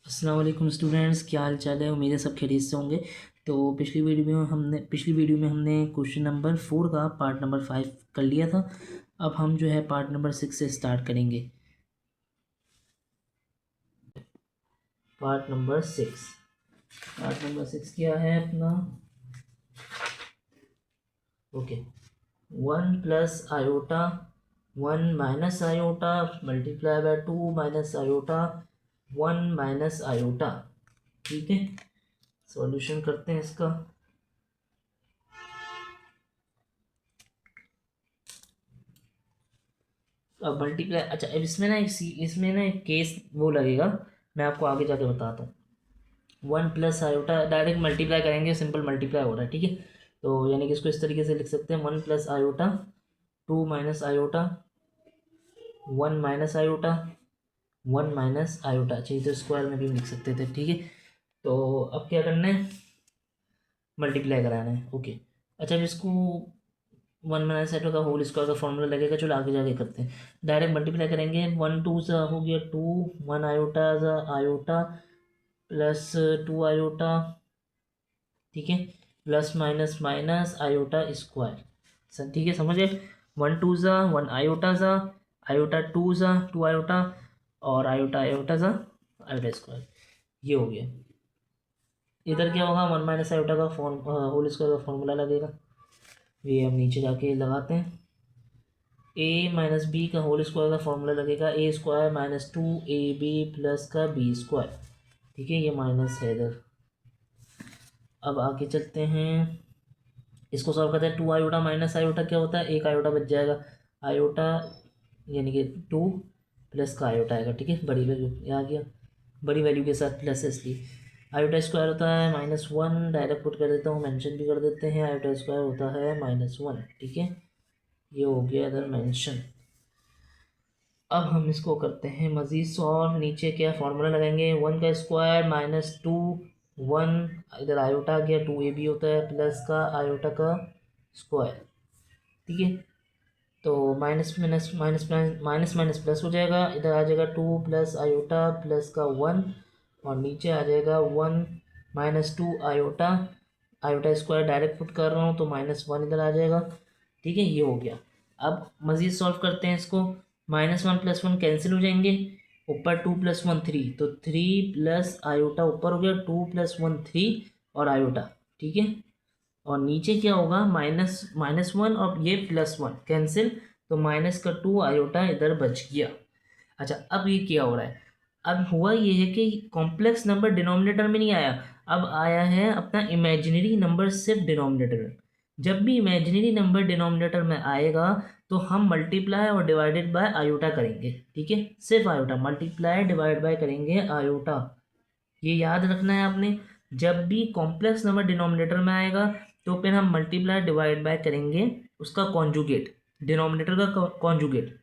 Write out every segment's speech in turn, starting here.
अस्सलाम वालेकुम स्टूडेंट्स, क्या हाल चाल है। उम्मीद है सब खैरियत से होंगे। तो पिछली वीडियो में हमने क्वेश्चन नंबर 4 का पार्ट नंबर 5 कर लिया था। अब हम जो है पार्ट नंबर 6 से स्टार्ट करेंगे। पार्ट नंबर 6 क्या है अपना। Okay, 1 + i, 1 - i multiply by 2 - i, 1 - i। ठीक है, सॉल्यूशन करते हैं इसका। अब मल्टीप्लाई, अच्छा अब इसमें ना एक केस वो लगेगा, मैं आपको आगे जाके बताता हूँ। 1 + i डायरेक्ट मल्टीप्लाई करेंगे, सिंपल मल्टीप्लाई हो रहा है, ठीक है। तो यानी कि इसको इस तरीके से लिख सकते हैं, 1 + i, 2 - i, 1 - i, 1 - i। चाहिए तो स्क्वायर में भी लिख सकते थे, ठीक है। तो अब क्या करना है, मल्टीप्लाई कराना है। ओके, अच्छा अब इसको 1 - i का होल स्क्वायर का फॉर्मूला लगेगा। चलो आगे जाके करते हैं, डायरेक्ट मल्टीप्लाई करेंगे। 1 2 सा हो गया 2, 1 i सा i प्लस 2 i, ठीक है, plus minus minus iota square. Sir ठीक है, समझ गए। 1 2 सा 1 i सा i 2 सा 2 i और i सा i स्क्वायर, ये हो गया। इधर क्या होगा, 1 - i का फॉर्म होल स्क्वायर का फॉर्मूला लगेगा। ये हम नीचे जाके लगाते हैं। a - b का होल स्क्वायर का फॉर्मूला लगेगा, a² - 2ab प्लस का b²। ठीक है, ये माइनस है इधर। अब आगे चलते हैं, इसको सॉल्व करते हैं। 2 i माइनस आयोटा क्या होता है, 1 i बच जाएगा। आयोटा यानी कि 2 प्लस का आयोटा आएगा, ठीक है। बड़ी वैल्यू ये आ गया, बड़ी वैल्यू के साथ प्लस है इसलिए। आयोटा स्क्वायर होता है -1, डायरेक्ट पुट कर देता हूँ, मेंशन भी कर देते हैं। आयोटा स्क्वायर होता है -1, ठीक है, ये हो गया इधर मेंशन। अब हम इसको करते हैं मज़ीद सॉल्व। नीचे क्या फार्मूला लगाएंगे, 1 का स्क्वायर -2, 1 इधर आयोटा आ गया, 2ab होता है प्लस का आयोटा का स्क्वायर, ठीक है। तो minus minus minus minus minus plus हो जाएगा, इधर आ जाएगा 2 प्लस आयोटा प्लस का 1, और नीचे आ जाएगा 1 -2 iota. Iota square direct put कर रहा हूँ तो -1 इधर आ जाएगा, ठीक है, ये हो गया। अब मज़ीद सॉल्व करते हैं इसको। -1 + 1 कैंसिल हो जाएंगे, ऊपर 2 + 1 3, तो 3 प्लस आयोटा ऊपर हो गया, 2 + 1 3 और आयोटा, ठीक है। और नीचे क्या होगा, -1 और ये +1 कैंसिल, तो -2 आयोटा इधर बच गया। अच्छा अब ये क्या हो रहा है, अब हुआ ये है कि कॉम्प्लेक्स नंबर डिनोमिनेटर में नहीं आया, अब आया है अपना इमेजिनरी नंबर सिर्फ डिनोमिनेटर में। जब भी इमेजिनरी नंबर डिनोमिनेटर में आएगा तो हम मल्टीप्लाई और डिवाइडेड बाय आयोटा करेंगे, ठीक है, सिर्फ आयोटा, मल्टीप्लाई डिवाइड बाय करेंगे आयोटा। ये याद रखना है आपने, जब भी कॉम्प्लेक्स नंबर डिनोमिनेटर में आएगा तो फिर हम मल्टीप्लाई डिवाइड बाय करेंगे उसका कॉन्जुगेट, डिनोमिनेटर का कॉन्जुगेट।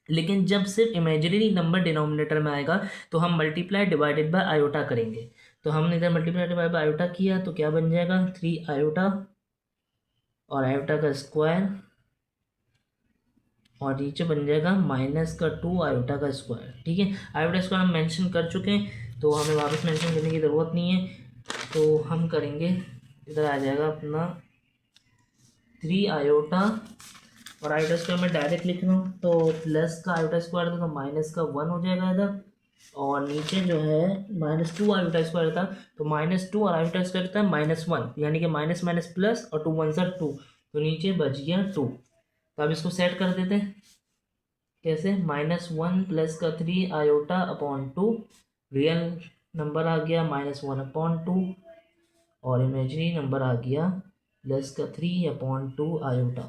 लेकिन जब सिर्फ इमेजिनरी नंबर डिनोमिनेटर में आएगा तो हम मल्टीप्लाई डिवाइडेड बाय आयोटा करेंगे। तो हमने इधर मल्टीप्लाई डिवाइड बाय आयोटा किया तो क्या बन जाएगा, 3 आयोटा और आयोटा का स्क्वायर, और नीचे बन जाएगा -2 आयोटा का स्क्वायर, ठीक है। आयोटा स्क्वायर हम मेंशन कर चुके हैं तो हमें वापस मेंशन करने की ज़रूरत नहीं है। तो हम करेंगे, इधर आ जाएगा अपना 3 आयोटा, और आयोटा स्क्वायर में डायरेक्ट लिख रहा हूँ तो प्लस का आयोटा स्क्वायर था तो माइनस का 1 हो जाएगा इधर। और नीचे जो है -2 आयोटा स्क्वायर था तो -2 और आयोटा स्क्वायर था -1, यानी कि माइनस माइनस प्लस और 2 1 सा 2, तो नीचे बच गया 2। तो अब इसको सेट कर देते हैं, कैसे, -1 प्लस का 3 आयोटा/2, रियल नंबर आ गया -1/2, और इमेजिनरी नंबर आ गया प्लस का 3/2 आयोटा।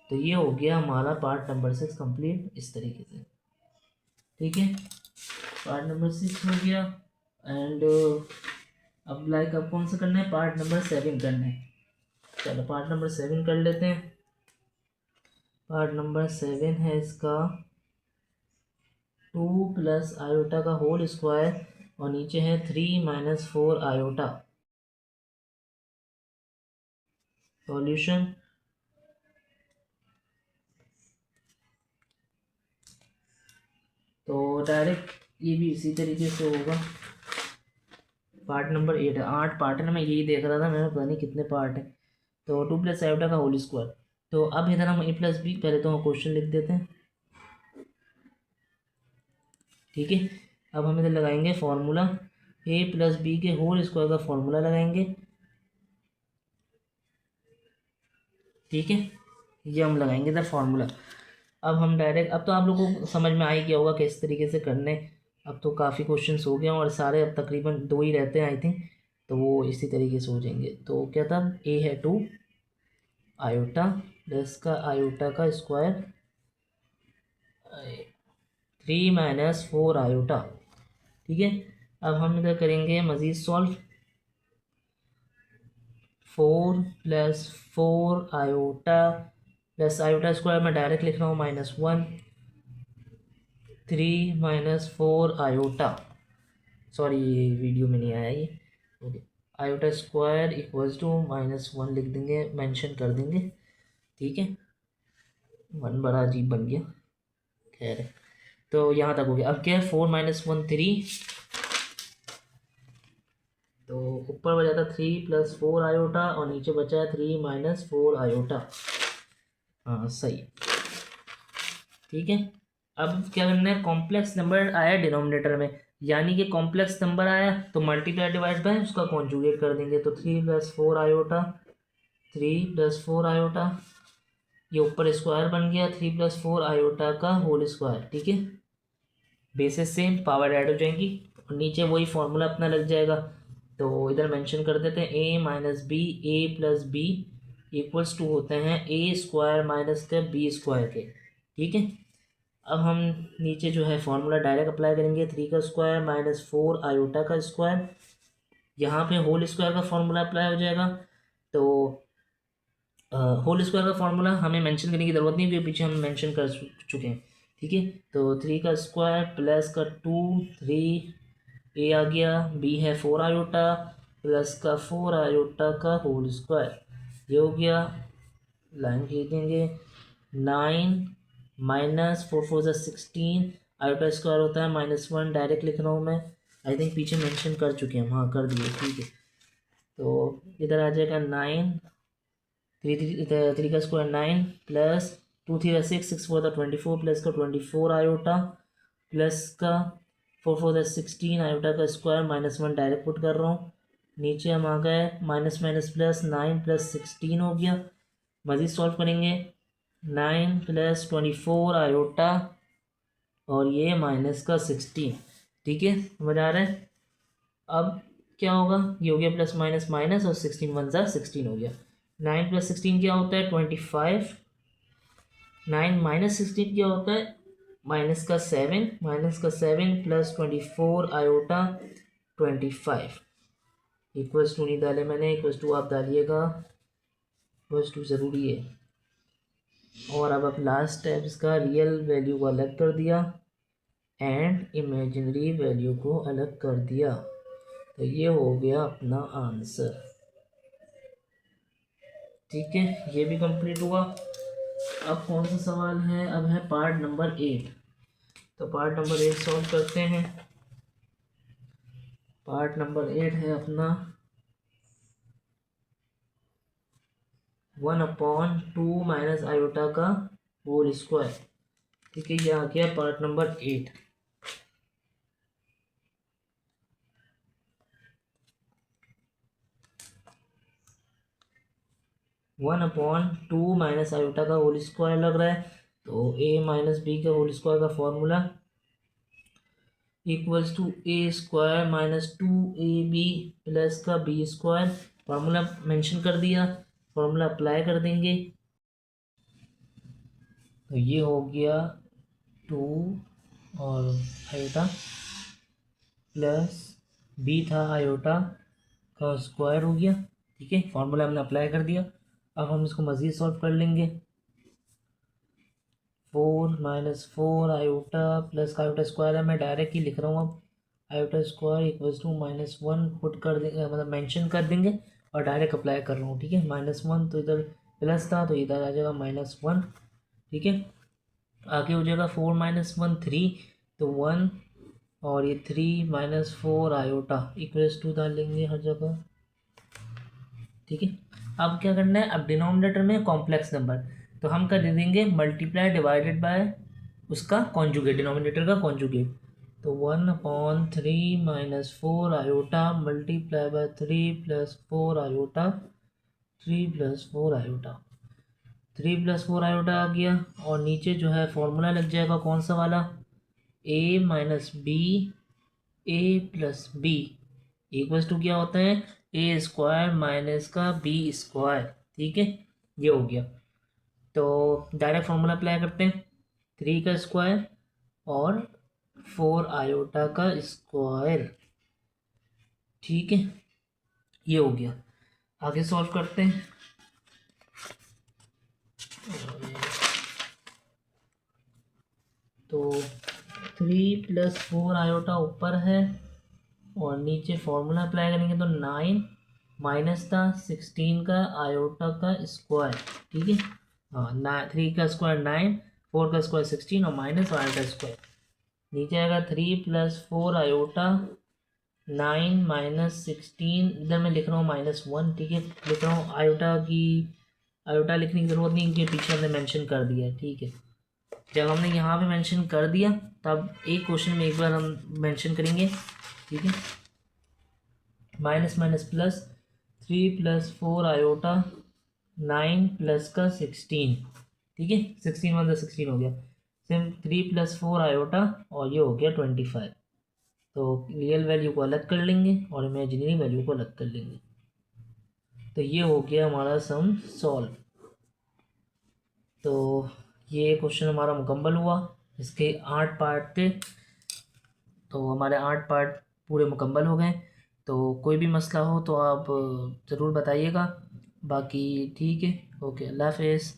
तो ये हो गया हमारा पार्ट नंबर 6 कंप्लीट इस तरीके से, ठीक है। पार्ट नंबर 6 हो गया। एंड अब लाइक अब कौन सा करना है, पार्ट नंबर 7 करना है। चलो पार्ट नंबर 7 कर लेते हैं। पार्ट नंबर 7 है इसका 2 प्लस आयोटा का होल स्क्वायर, और नीचे है 3 - 4 आयोटा। सॉल्यूशन, तो डायरेक्ट ये भी इसी तरीके से होगा। पार्ट नंबर 8 है, 8 पार्ट है ना, मैं यही देख रहा था, मैंने पता नहीं कितने पार्ट है। तो 2 प्लस आयोटा का होल स्क्वायर। तो अब इधर हम ए प्लस बी, पहले तो हम क्वेश्चन लिख देते हैं, ठीक है। अब हम इधर लगाएंगे फॉर्मूला, ए प्लस बी के होल स्क्वायर का फॉर्मूला लगाएंगे, ठीक है। ये हम लगाएंगे इधर फॉर्मूला। अब हम डायरेक्ट, अब तो आप लोगों को समझ में आ ही गया होगा किस तरीके से करने। अब तो काफ़ी क्वेश्चंस हो गए और सारे अब तकरीबन 2 ही रहते हैं आई थिंक, तो वो इसी तरीके से हो जाएंगे। तो क्या था, ए है 2 आयोटा प्लस का आयोटा का स्क्वायर 3 माइनस 4 आयोटा, ठीक है। अब हम इधर करेंगे मज़ीद solve, 4 plus 4 iota plus iota square में डायरेक्ट लिख रहा हूँ -1, 3 माइनस 4 आयोटा, सॉरी ये वीडियो में नहीं आया ये, okay. Iota square equals to -1 लिख देंगे, मेंशन कर देंगे, ठीक है। 1 बड़ा अजीब बन गया, खैर है। तो यहाँ तक हो गया। अब क्या है, 4 माइनस 1 3, तो ऊपर बचा था 3 प्लस 4 आयोटा और नीचे बचा है 3 माइनस 4 आयोटा, हाँ सही, ठीक है। अब क्या करना है, कॉम्प्लेक्स नंबर आया डिनोमिनेटर में, यानी कि कॉम्प्लेक्स नंबर आया तो मल्टीप्लाई डिवाइड बाय उसका कॉन्जुगेट कर देंगे। तो 3 प्लस 4 आयोटा, 3 प्लस 4 आयोटा, ये ऊपर स्क्वायर बन गया, 3 प्लस 4 आयोटा का होल स्क्वायर, ठीक है। बेसिस सेम, पावर ऐड हो जाएंगी और नीचे वही फॉर्मूला अपना लग जाएगा। तो इधर मेंशन कर देते हैं A minus B, A plus B equals to होते हैं ए स्क्वायर माइनस के बी स्क्वायर के, ठीक है। अब हम नीचे जो है फॉर्मूला डायरेक्ट अप्लाई करेंगे, 3 का स्क्वायर माइनस 4 आयोटा का स्क्वायर, यहाँ पे होल स्क्वायर का फॉर्मूला अप्लाई हो जाएगा। तो होल स्क्वायर का फॉर्मूला हमें मेंशन करने की ज़रूरत नहीं, क्योंकि पीछे हम मेंशन कर चुके हैं, ठीक है। तो 3 का स्क्वायर प्लस का 2, 3 ए आ गया, बी है 4 आयोटा प्लस का 4 आयोटा का होल स्क्वायर, ये हो गया। लाइन खींच देंगे, 9 माइनस 4 4 16, आयोटा स्क्वायर होता है -1, डायरेक्ट लिख रहा हूँ मैं, आई थिंक पीछे मेंशन कर चुके हैं, हाँ कर दिए, ठीक है। तो इधर आ जाएगा 9, 3 का स्क्वायर 9 प्लस 2 3 6, 6 4 24 प्लस का 24 आयोटा प्लस का 4 4 16 आयोटा का स्क्वायर -1 डायरेक्ट पुट कर रहा हूँ। नीचे हम आ गए माइनस माइनस प्लस 9 प्लस 16 हो गया। मज़ीद सॉल्व करेंगे, 9 प्लस 24 आयोटा और ये माइनस का 16, ठीक है, समझ आ रहा है। अब क्या होगा, ये हो गया प्लस माइनस माइनस और 16 1 ज़ा 16 हो गया। 9 प्लस 16 क्या होता है 25, 9 माइनस 16 क्या होता है माइनस का 7 प्लस 24 आयोटा 25 इक्वल्स टू नहीं डाले मैंने, इक्वल्स टू आप डालिएगा, इक्वल्स टू ज़रूरी है। और अब लास्ट स्टेप इसका, रियल वैल्यू को अलग कर दिया एंड इमेजिनरी वैल्यू को अलग कर दिया, तो ये हो गया अपना आंसर, ठीक है। ये भी कंप्लीट हुआ। अब कौन सा सवाल है, अब है पार्ट नंबर 8। तो पार्ट नंबर 8 सॉल्व करते हैं। पार्ट नंबर 8 है अपना 1/2 माइनस आयोटा का होल स्क्वायर, ठीक है। ये आ गया part number 8। One upon two minus iota का होल स्क्वायर लग रहा है, तो ए माइनस बी का होल स्क्वायर का formula equals to a square minus 2ab plus का बी स्क्वायर, फार्मूला मेंशन कर दिया, फार्मूला अप्लाई कर देंगे। तो ये हो गया 2 और आयोटा प्लस बी था आयोटा का स्क्वायर हो गया, ठीक है। फार्मूला हमने अप्लाई कर दिया। अब हम इसको मज़ीद सॉल्व कर लेंगे, 4 माइनस 4 आयोटा प्लस का आयोटा स्क्वायर है, मैं डायरेक्ट ही लिख रहा हूँ। अब iota square equals to -1 put कर देंगे, मतलब मेंशन कर देंगे और डायरेक्ट अप्लाई कर रहा हूँ, ठीक है। -1 तो इधर प्लस था तो इधर आ जाएगा -1, ठीक है। आगे हो जाएगा 4 माइनस 1 3, तो 1 और ये 3 - 4 आयोटा इक्वल्स टू डाल लेंगे हर जगह। ठीक है, अब क्या करना है, अब डिनोमिनेटर में कॉम्प्लेक्स नंबर, तो हम कर दे देंगे मल्टीप्लाई डिवाइडेड बाय उसका कॉन्जुगेट, डिनोमिनेटर का कॉन्जुगेट। तो 1/3 - 4 iota multiply by 3 + 4 iota, 3 + 4 iota, 3 + 4 iota आ गया। और नीचे जो है फॉर्मूला लग जाएगा कौन सा वाला, a - b, a + b equals to क्या होता है, a² माइनस का b²। ठीक है, ये हो गया। तो डायरेक्ट फॉर्मूला अप्लाई करते हैं, 3 का स्क्वायर और 4 आयोटा का स्क्वायर। ठीक है, ये हो गया। आगे सॉल्व करते हैं। तो 3 + 4 आयोटा ऊपर है और नीचे फॉर्मूला अप्लाई करेंगे तो 9 माइनस था 16 का आयोटा का स्क्वायर। ठीक है, हाँ, 3 का स्क्वायर 9, 4 का स्क्वायर 16 और माइनस आयोटा स्क्वायर। नीचे आएगा 3 + 4 आयोटा, 9 - 16, इधर मैं लिख रहा हूँ -1। ठीक है, लिख रहा हूँ, आयोटा लिखने की ज़रूरत नहीं क्योंकि पीछे हमने मेंशन कर दिया है। ठीक है, जब हमने यहाँ पे मेंशन कर दिया तब एक क्वेश्चन में एक बार हम मेंशन करेंगे। ठीक है, minus minus plus, 3 + 4 iota, 9 plus का 16। ठीक है, 16 × 16 हो गया, सेम 3 + 4 आयोटा और ये हो गया 25। तो रियल वैल्यू को अलग कर लेंगे और इमेजिनरी वैल्यू को अलग कर लेंगे। तो ये हो गया हमारा सम सॉल्व। तो ये क्वेश्चन हमारा मुकम्मल हुआ। इसके 8 पार्ट थे, तो हमारे 8 पार्ट पूरे मुकम्मल हो गए। तो कोई भी मसला हो तो आप ज़रूर बताइएगा। बाकी ठीक है, ओके, अल्लाह हाफिज़।